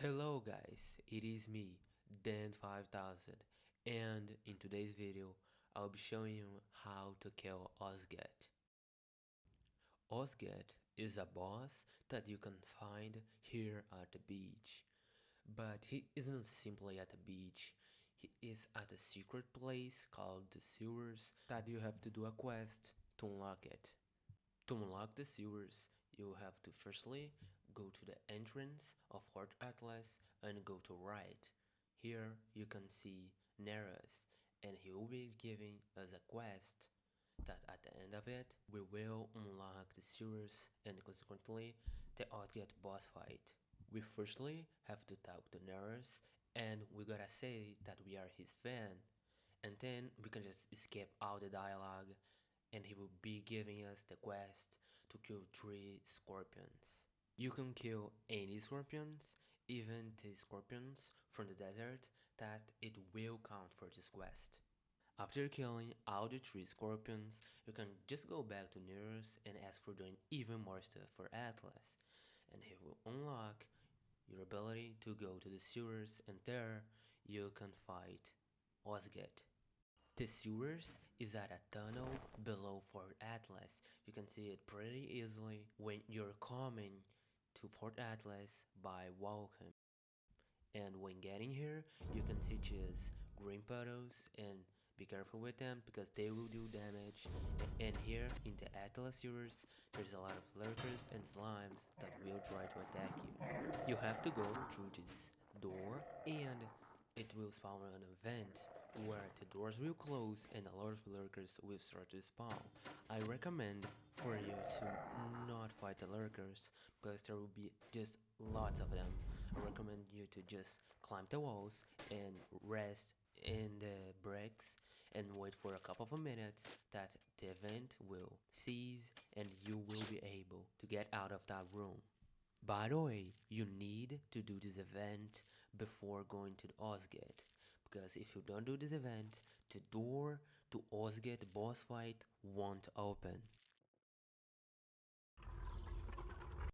Hello guys, it is me, Dan5000, and in today's video, I'll be showing you how to kill Osgyth. Osgyth is a boss that you can find here at the beach, but he isn't simply at the beach, he is at a secret place called the sewers that you have to do a quest to unlock it. To unlock the sewers, you have to firstly go to the entrance of Fort Atlas and go to right. Here you can see Nereus, and he will be giving us a quest that at the end of it we will unlock the sewers and consequently the Osgyth boss fight. We firstly have to talk to Nereus and we gotta say that we are his fan, and then we can just skip all the dialogue and he will be giving us the quest to kill 3 scorpions. You can kill any scorpions, even the scorpions from the desert, that it will count for this quest. After killing all the 3 scorpions, you can just go back to Nereus and ask for doing even more stuff for Atlas, and he will unlock your ability to go to the sewers, and there you can fight Osgyth. The sewers is at a tunnel below Fort Atlas. You can see it pretty easily when you're coming to Fort Atlas by walking. And when getting here, you can see just green puddles and be careful with them because they will do damage. And here in the Atlas sewers, there's a lot of lurkers and slimes that will try to attack you. You have to go through this door and it will spawn an event where the doors will close and a lot of lurkers will start to spawn. I recommend for you to not fight the lurkers because there will be just lots of them. I recommend you to just climb the walls and rest in the bricks and wait for a couple of minutes that the event will cease and you will be able to get out of that room. By the way, you need to do this event before going to the Osgyth, because if you don't do this event, the door to Osgyth boss fight won't open. Okay, it's open.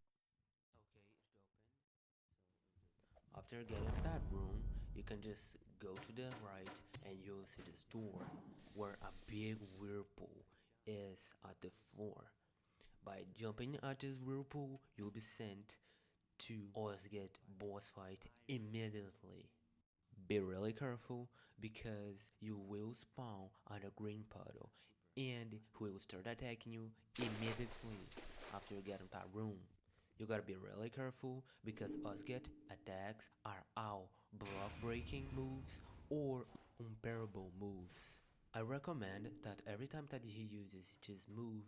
After getting to that room, you can just go to the right and you'll see this door where a big whirlpool is at the floor. By jumping at this whirlpool, you'll be sent to Osgyth boss fight immediately. Be really careful because you will spawn on a green puddle and he will start attacking you immediately after you get in that room. You gotta be really careful because Osgyth attacks are all block breaking moves or unbearable moves. I recommend that every time that he uses his move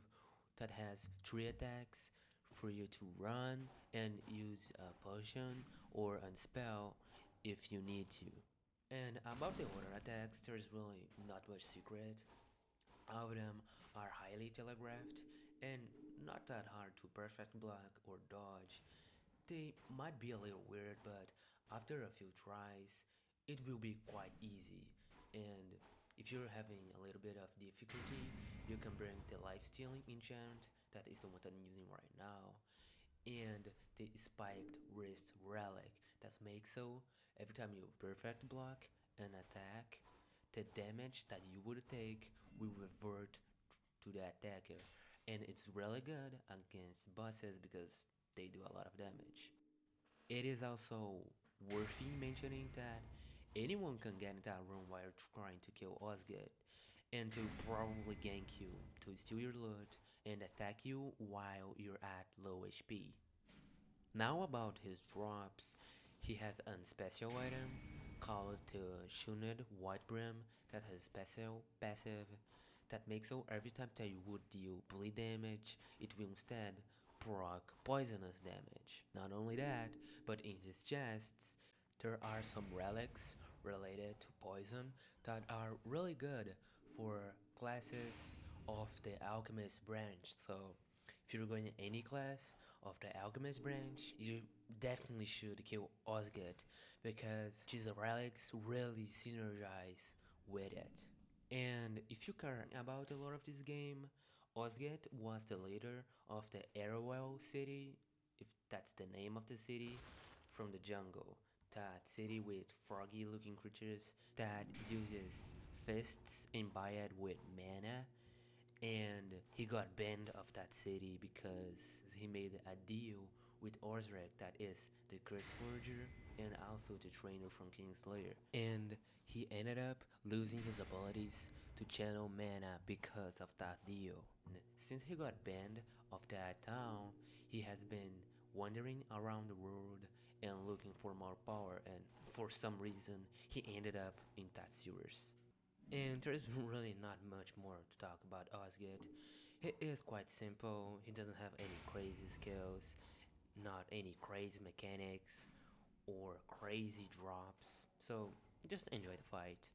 that has 3 attacks for you to run and use a potion or a spell if you need to. And about the other attacks, there's really not much secret. All of them are highly telegraphed and not that hard to perfect block or dodge. They might be a little weird, but after a few tries, it will be quite easy. And if you're having a little bit of difficulty, you can bring the life stealing enchant, that is the one that I'm using right now, and the spiked wrist relic that makes so every time you perfect block an attack, the damage that you would take will revert to the attacker, and it's really good against bosses because they do a lot of damage. It is also worthy mentioning that anyone can get in that room while trying to kill Osgyth and to probably gank you, to steal your loot and attack you while you're at low HP. Now about his drops, he has a special item called the Shuned White Brim that has special passive that makes so every time that you would deal bleed damage, it will instead proc poisonous damage. Not only that, but in his chests, there are some relics related to poison that are really good for classes of the alchemist branch. So if you're going to any class of the alchemist branch, you definitely should kill Osgyth because his relics really synergize with it. And if you care about the lore of this game, Osgyth was the leader of the Arrowell city, if that's the name of the city, from the jungle. that city with froggy looking creatures that uses fists imbibed with mana, and he got banned of that city because he made a deal with Osgyth, that is the Curse Forger and also the trainer from Kingslayer. And he ended up losing his abilities to channel mana because of that deal. And since he got banned of that town, he has been wandering around the world and looking for more power, and for some reason he ended up in that sewers. And there is really not much more to talk about Osgyth. He is quite simple, he doesn't have any crazy skills, not any crazy mechanics or crazy drops, so just enjoy the fight.